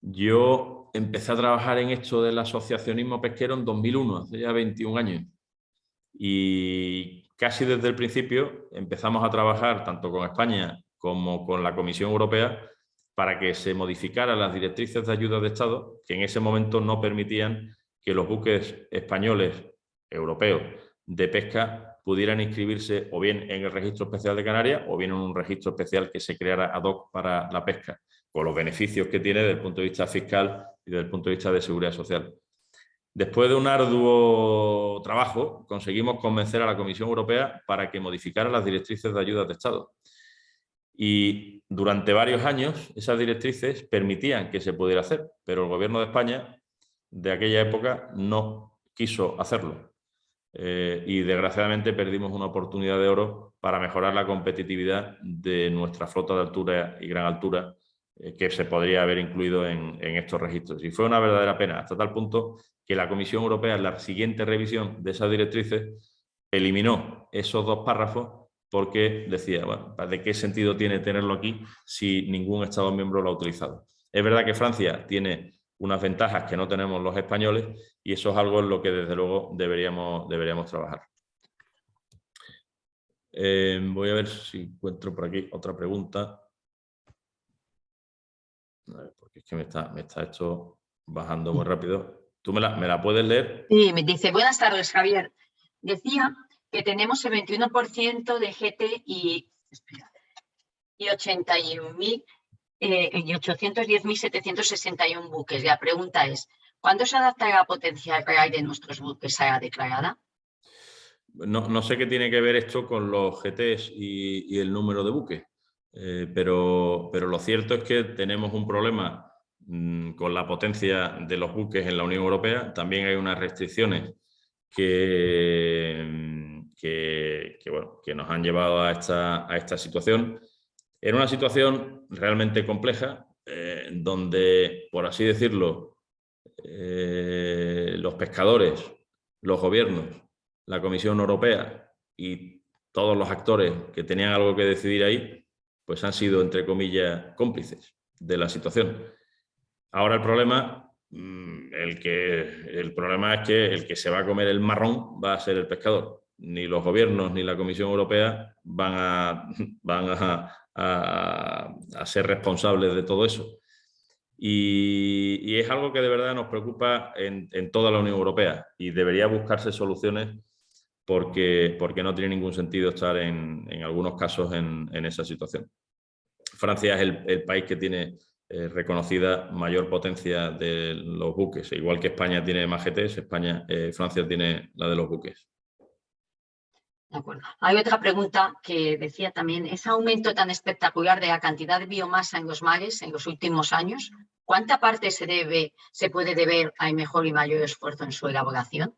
Yo empecé a trabajar en esto del asociacionismo pesquero en 2001, hace ya 21 años. Y casi desde el principio empezamos a trabajar tanto con España como con la Comisión Europea para que se modificaran las directrices de ayuda de Estado, que en ese momento no permitían que los buques españoles, europeos, de pesca pudieran inscribirse o bien en el Registro Especial de Canarias o bien en un registro especial que se creara ad hoc para la pesca, con los beneficios que tiene desde el punto de vista fiscal y desde el punto de vista de seguridad social. Después de un arduo trabajo, conseguimos convencer a la Comisión Europea para que modificara las directrices de ayudas de Estado. Y durante varios años esas directrices permitían que se pudiera hacer, pero el Gobierno de España de aquella época no quiso hacerlo. Y desgraciadamente perdimos una oportunidad de oro para mejorar la competitividad de nuestra flota de altura y gran altura, que se podría haber incluido en estos registros. Y fue una verdadera pena, hasta tal punto que la Comisión Europea, en la siguiente revisión de esas directrices, eliminó esos dos párrafos porque decía, bueno, ¿de qué sentido tiene tenerlo aquí si ningún Estado miembro lo ha utilizado? Es verdad que Francia tiene unas ventajas que no tenemos los españoles y eso es algo en lo que desde luego deberíamos trabajar. Voy a ver si encuentro por aquí otra pregunta. Porque es que me está esto bajando muy rápido. ¿Tú me la puedes leer? Sí, me dice, buenas tardes, Javier. Decía que tenemos el 21% de GT y 810.761 buques. La pregunta es, ¿Cuándo se adaptará la potencia real de nuestros buques a la declarada? No sé qué tiene que ver esto con los GTs y el número de buques, pero lo cierto es que tenemos un problema con la potencia de los buques en la Unión Europea. También hay unas restricciones que nos han llevado a esta situación. En una situación realmente compleja, donde, por así decirlo, los pescadores, los gobiernos, la Comisión Europea y todos los actores que tenían algo que decidir ahí, pues han sido, entre comillas, cómplices de la situación. Ahora el problema es que el que se va a comer el marrón va a ser el pescador. Ni los gobiernos ni la Comisión Europea van a ser responsables de todo eso. Y es algo que de verdad nos preocupa en toda la Unión Europea y debería buscarse soluciones porque no tiene ningún sentido estar en algunos casos en esa situación. Francia es el país que tiene reconocida mayor potencia de los buques. Igual que España tiene más GTs, Francia tiene la de los buques. De acuerdo. Hay otra pregunta que decía también, ese aumento tan espectacular de la cantidad de biomasa en los mares en los últimos años, ¿cuánta parte se puede deber al mejor y mayor esfuerzo en su elaboración?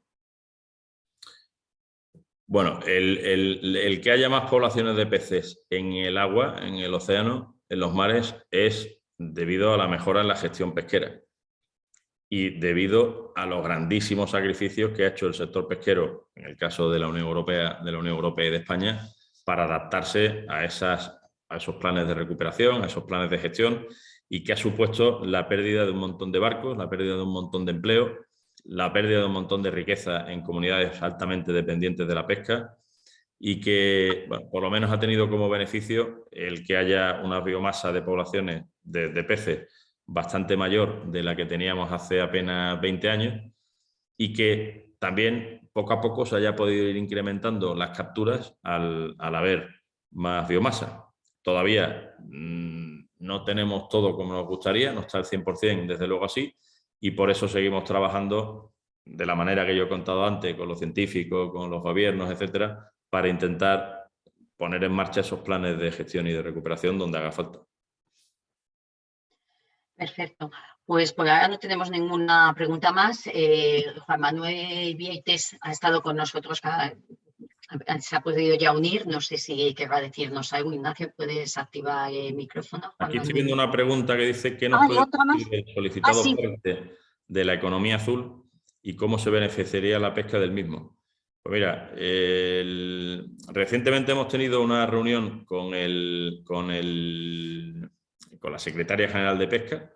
Bueno, el que haya más poblaciones de peces en el agua, en el océano, en los mares, es debido a la mejora en la gestión pesquera y debido a los grandísimos sacrificios que ha hecho el sector pesquero, en el caso de la Unión Europea y de España, para adaptarse a esos planes de recuperación, a esos planes de gestión, y que ha supuesto la pérdida de un montón de barcos, la pérdida de un montón de empleo, la pérdida de un montón de riqueza en comunidades altamente dependientes de la pesca, y que, bueno, por lo menos ha tenido como beneficio el que haya una biomasa de poblaciones de peces bastante mayor de la que teníamos hace apenas 20 años, y que también poco a poco se haya podido ir incrementando las capturas al haber más biomasa. Todavía no tenemos todo como nos gustaría, no está al 100%, desde luego así, y por eso seguimos trabajando de la manera que yo he contado antes, con los científicos, con los gobiernos, etcétera, para intentar poner en marcha esos planes de gestión y de recuperación donde haga falta. Perfecto. Pues por ahora no tenemos ninguna pregunta más. Juan Manuel Vieites ha estado con nosotros, se ha podido ya unir. No sé si querrá decirnos algo. Ignacio, ¿puedes activar el micrófono? Aquí estoy viendo una pregunta que dice ¿qué nos ¿Hay puede otra más? decir del solicitado Sí. PERTE de la economía azul y cómo se beneficiaría la pesca del mismo? Pues mira, recientemente hemos tenido una reunión con la Secretaria General de Pesca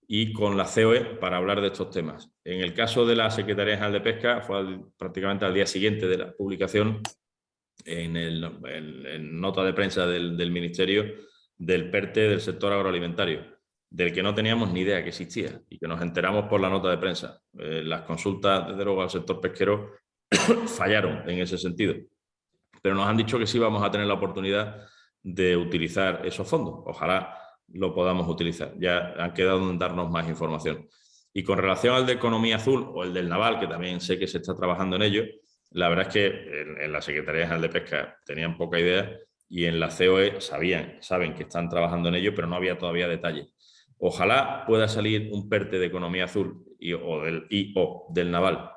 y con la COE para hablar de estos temas. En el caso de la Secretaría General de Pesca fue prácticamente al día siguiente de la publicación en nota de prensa del Ministerio del PERTE del sector agroalimentario, del que no teníamos ni idea que existía y que nos enteramos por la nota de prensa. Las consultas, desde luego, al sector pesquero fallaron en ese sentido, pero nos han dicho que sí vamos a tener la oportunidad de utilizar esos fondos. Ojalá lo podamos utilizar. Ya han quedado en darnos más información. Y con relación al de economía azul o el del naval, que también sé que se está trabajando en ello, la verdad es que en la Secretaría General de Pesca tenían poca idea y en la COE saben que están trabajando en ello, pero no había todavía detalles. Ojalá pueda salir un PERTE de economía azul o del naval,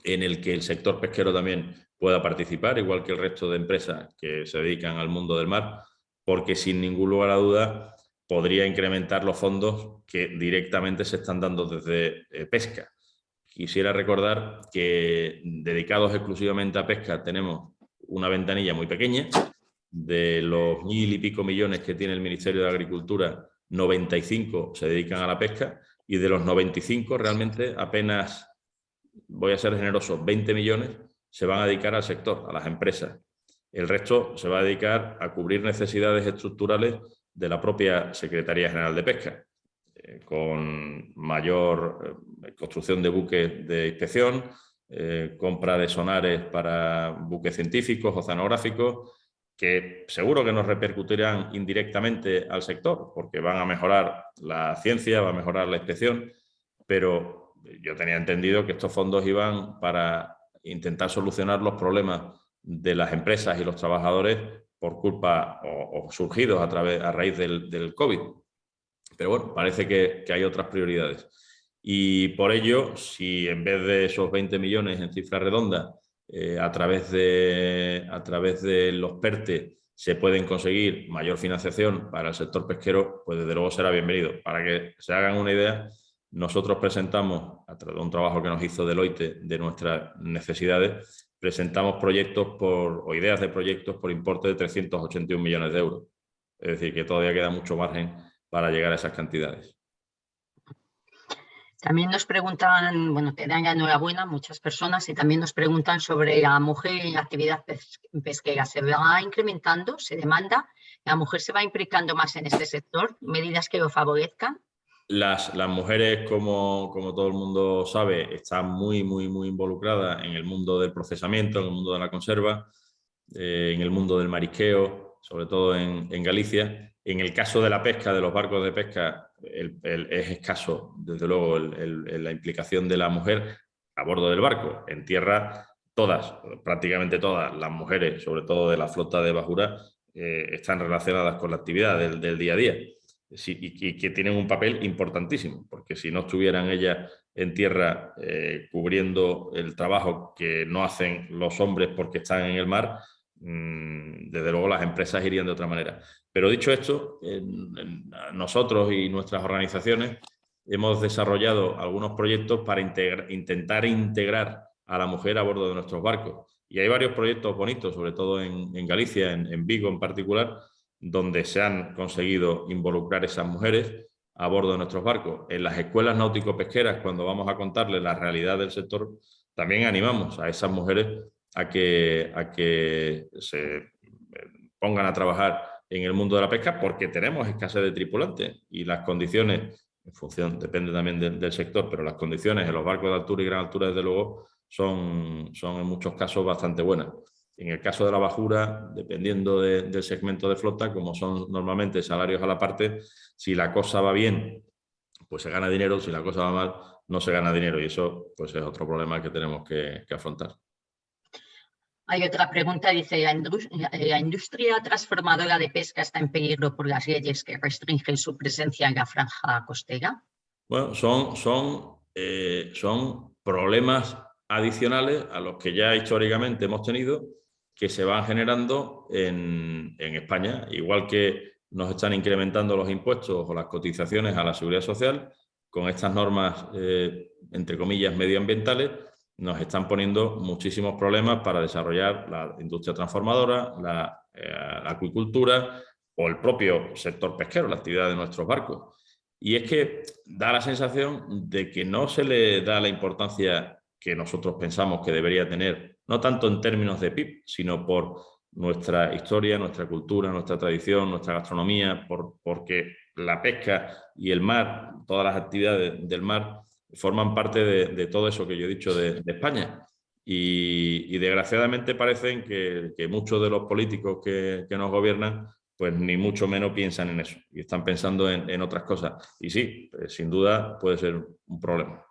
en el que el sector pesquero también pueda participar, igual que el resto de empresas que se dedican al mundo del mar, porque sin ningún lugar a duda podría incrementar los fondos que directamente se están dando desde pesca. Quisiera recordar que dedicados exclusivamente a pesca tenemos una ventanilla muy pequeña. De los 1.000 y pico millones que tiene el Ministerio de Agricultura, 95 se dedican a la pesca y de los 95 realmente apenas, voy a ser generoso, 20 millones se van a dedicar al sector, a las empresas. El resto se va a dedicar a cubrir necesidades estructurales de la propia Secretaría General de Pesca, con mayor construcción de buques de inspección, compra de sonares para buques científicos, oceanográficos, que seguro que nos repercutirán indirectamente al sector, porque van a mejorar la ciencia, va a mejorar la inspección, pero yo tenía entendido que estos fondos iban para intentar solucionar los problemas de las empresas y los trabajadores por culpa o surgidos a raíz del COVID. Pero bueno, parece que hay otras prioridades. Y por ello, si en vez de esos 20 millones en cifra redonda, a través de los PERTE se pueden conseguir mayor financiación para el sector pesquero, pues desde luego será bienvenido. Para que se hagan una idea, nosotros presentamos, a través de un trabajo que nos hizo Deloitte de nuestras necesidades, presentamos proyectos o ideas de proyectos por importe de 381 millones de euros. Es decir, que todavía queda mucho margen para llegar a esas cantidades. También nos preguntan, bueno, te dan la enhorabuena muchas personas y también nos preguntan sobre la mujer en la actividad pesquera. ¿Se va incrementando? ¿Se demanda? ¿La mujer se va implicando más en este sector? ¿Medidas que lo favorezcan? Las mujeres, como todo el mundo sabe, están muy involucradas en el mundo del procesamiento, en el mundo de la conserva, en el mundo del marisqueo, sobre todo en Galicia. En el caso de la pesca, de los barcos de pesca, es escaso, desde luego, la implicación de la mujer a bordo del barco. En tierra, prácticamente todas las mujeres, sobre todo de la flota de bajura, están relacionadas con la actividad del día a día. Sí, y que tienen un papel importantísimo, porque si no estuvieran ellas en tierra cubriendo el trabajo que no hacen los hombres porque están en el mar, desde luego las empresas irían de otra manera. Pero dicho esto, nosotros y nuestras organizaciones hemos desarrollado algunos proyectos para intentar integrar a la mujer a bordo de nuestros barcos. Y hay varios proyectos bonitos, sobre todo en Galicia, en Vigo en particular, donde se han conseguido involucrar esas mujeres a bordo de nuestros barcos. En las escuelas náutico-pesqueras, cuando vamos a contarles la realidad del sector, también animamos a esas mujeres a que se pongan a trabajar en el mundo de la pesca, porque tenemos escasez de tripulantes y las condiciones, en función, depende también del sector, pero las condiciones en los barcos de altura y gran altura, desde luego, son en muchos casos bastante buenas. En el caso de la bajura, dependiendo del segmento de flota, como son normalmente salarios a la parte, si la cosa va bien, pues se gana dinero, si la cosa va mal, no se gana dinero, y eso pues es otro problema que tenemos que afrontar. Hay otra pregunta, dice, ¿la industria transformadora de pesca está en peligro por las leyes que restringen su presencia en la franja costera? Bueno, son problemas adicionales a los que ya históricamente hemos tenido, que se van generando en España, igual que nos están incrementando los impuestos o las cotizaciones a la seguridad social, con estas normas, entre comillas, medioambientales, nos están poniendo muchísimos problemas para desarrollar la industria transformadora, la acuicultura o el propio sector pesquero, la actividad de nuestros barcos. Y es que da la sensación de que no se le da la importancia que nosotros pensamos que debería tener, no tanto en términos de PIB, sino por nuestra historia, nuestra cultura, nuestra tradición, nuestra gastronomía, porque la pesca y el mar, todas las actividades del mar, forman parte de todo eso que yo he dicho de España. Y desgraciadamente parecen que muchos de los políticos que nos gobiernan pues ni mucho menos piensan en eso y están pensando en otras cosas. Y sí, sin duda puede ser un problema.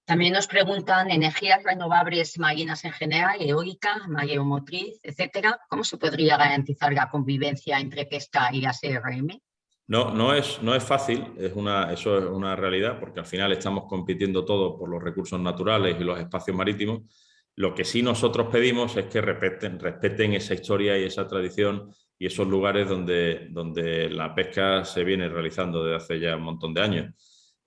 También nos preguntan energías renovables marinas en general, eólica, mareomotriz, etcétera. ¿Cómo se podría garantizar la convivencia entre pesca y la CRM? No es fácil, eso es una realidad, porque al final estamos compitiendo todos por los recursos naturales y los espacios marítimos. Lo que sí nosotros pedimos es que respeten esa historia y esa tradición y esos lugares donde la pesca se viene realizando desde hace ya un montón de años.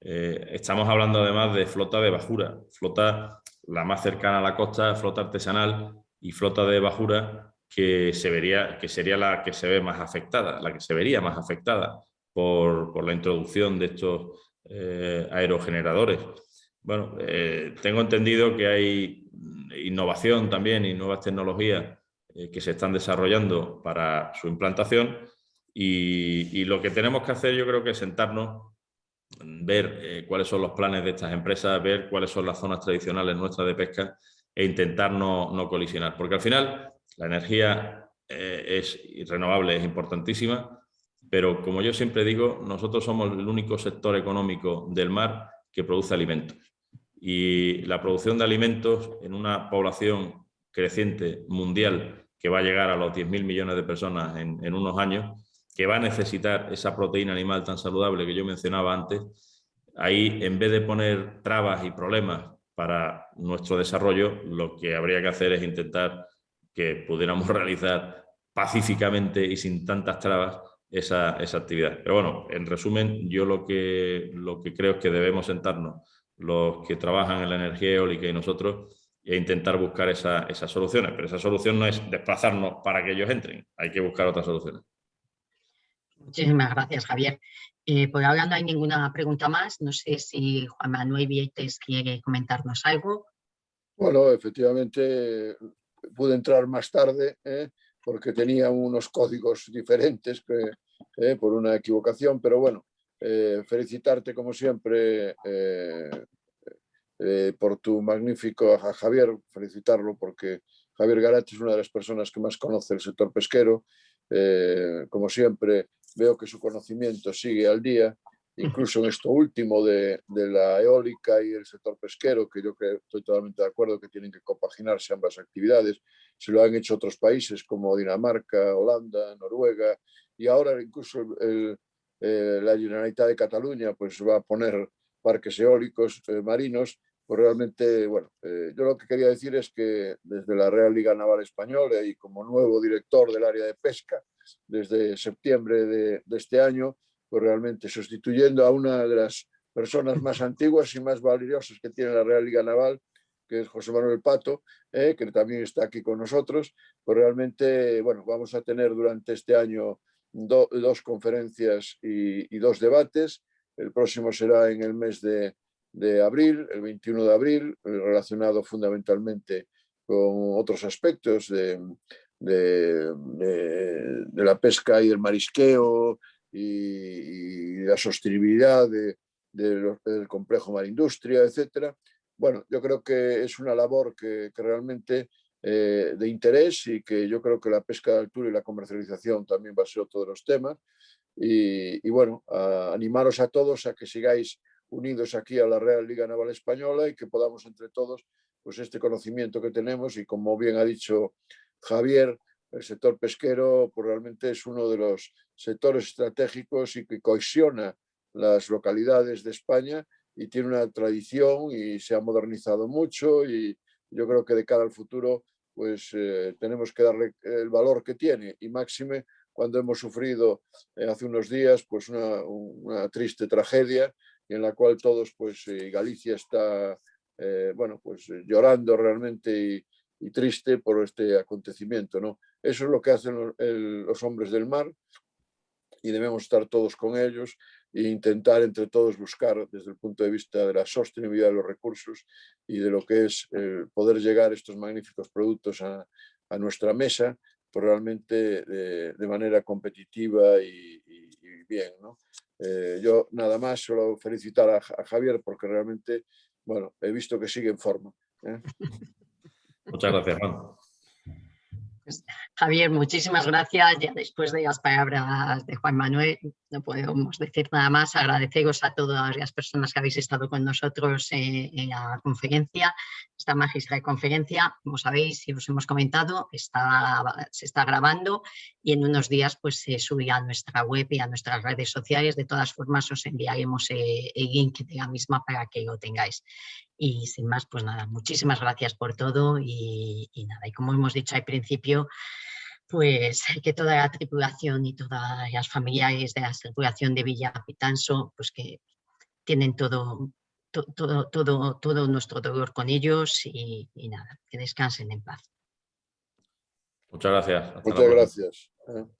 Estamos hablando además de flota de bajura, flota la más cercana a la costa, flota artesanal y flota de bajura que sería la que se ve más afectada, la que se vería más afectada por la introducción de estos aerogeneradores. Bueno, tengo entendido que hay innovación también y nuevas tecnologías que se están desarrollando para su implantación y lo que tenemos que hacer yo creo que es sentarnos, ver cuáles son los planes de estas empresas, ver cuáles son las zonas tradicionales nuestras de pesca e intentar no colisionar, porque al final la energía es renovable, es importantísima, pero como yo siempre digo, nosotros somos el único sector económico del mar que produce alimentos. Y la producción de alimentos en una población creciente mundial que va a llegar a los 10.000 millones de personas en unos años, que va a necesitar esa proteína animal tan saludable que yo mencionaba antes, ahí en vez de poner trabas y problemas para nuestro desarrollo, lo que habría que hacer es intentar que pudiéramos realizar pacíficamente y sin tantas trabas esa actividad. Pero bueno, en resumen, yo lo que creo es que debemos sentarnos los que trabajan en la energía eólica y nosotros e intentar buscar esas soluciones. Pero esa solución no es desplazarnos para que ellos entren, hay que buscar otras soluciones. Muchísimas gracias, Javier. Por ahora no hay ninguna pregunta más. No sé si Juan Manuel Vieites quiere comentarnos algo. Bueno, efectivamente pude entrar más tarde porque tenía unos códigos diferentes por una equivocación, pero bueno, felicitarte como siempre por tu magnífico, a Javier, felicitarlo porque Javier Garat es una de las personas que más conoce el sector pesquero. Como siempre, veo que su conocimiento sigue al día, incluso en esto último de la eólica y el sector pesquero, que yo estoy totalmente de acuerdo que tienen que compaginarse ambas actividades. Se lo han hecho otros países como Dinamarca, Holanda, Noruega, y ahora incluso la Generalitat de Cataluña pues va a poner parques eólicos marinos. Pues realmente, bueno, yo lo que quería decir es que desde la Real Liga Naval Española y como nuevo director del área de pesca desde septiembre de este año, pues realmente sustituyendo a una de las personas más antiguas y más valiosas que tiene la Real Liga Naval, que es José Manuel Pato, que también está aquí con nosotros, pues realmente, bueno, vamos a tener durante este año dos conferencias y dos debates. El próximo será en el mes de abril, el 21 de abril, relacionado fundamentalmente con otros aspectos de la pesca y el marisqueo y la sostenibilidad del complejo Marindustria, etcétera. Bueno, yo creo que es una labor que realmente de interés y que yo creo que la pesca de altura y la comercialización también va a ser otro de los temas. Y bueno, animaros a todos a que sigáis unidos aquí a la Real Liga Naval Española y que podamos entre todos, pues este conocimiento que tenemos y como bien ha dicho Javier, el sector pesquero pues realmente es uno de los sectores estratégicos y que cohesiona las localidades de España y tiene una tradición y se ha modernizado mucho y yo creo que de cara al futuro pues tenemos que darle el valor que tiene y máxime cuando hemos sufrido hace unos días pues una triste tragedia en la cual todos pues Galicia está bueno pues llorando realmente y triste por este acontecimiento, ¿no? Eso es lo que hacen los hombres del mar y debemos estar todos con ellos e intentar entre todos buscar desde el punto de vista de la sostenibilidad de los recursos y de lo que es poder llegar estos magníficos productos a nuestra mesa pues realmente de manera competitiva y bien, ¿no? Yo nada más solo felicitar a Javier porque realmente, bueno, he visto que sigue en forma. Muchas gracias, Juan. Pues, Javier, muchísimas gracias. Ya después de las palabras de Juan Manuel, no podemos decir nada más. Agradeceros a todas las personas que habéis estado con nosotros en la conferencia, esta magistral conferencia. Como sabéis y os hemos comentado, se está grabando y en unos días pues, se subirá a nuestra web y a nuestras redes sociales. De todas formas, os enviaremos el link de la misma para que lo tengáis. Y sin más, pues nada, muchísimas gracias por todo y nada, y como hemos dicho al principio, pues que toda la tripulación y todas las familiares de la tripulación de Villa Pitanso, pues que tienen todo nuestro dolor con ellos y nada, que descansen en paz. Muchas gracias. Hasta Muchas la próxima. gracias.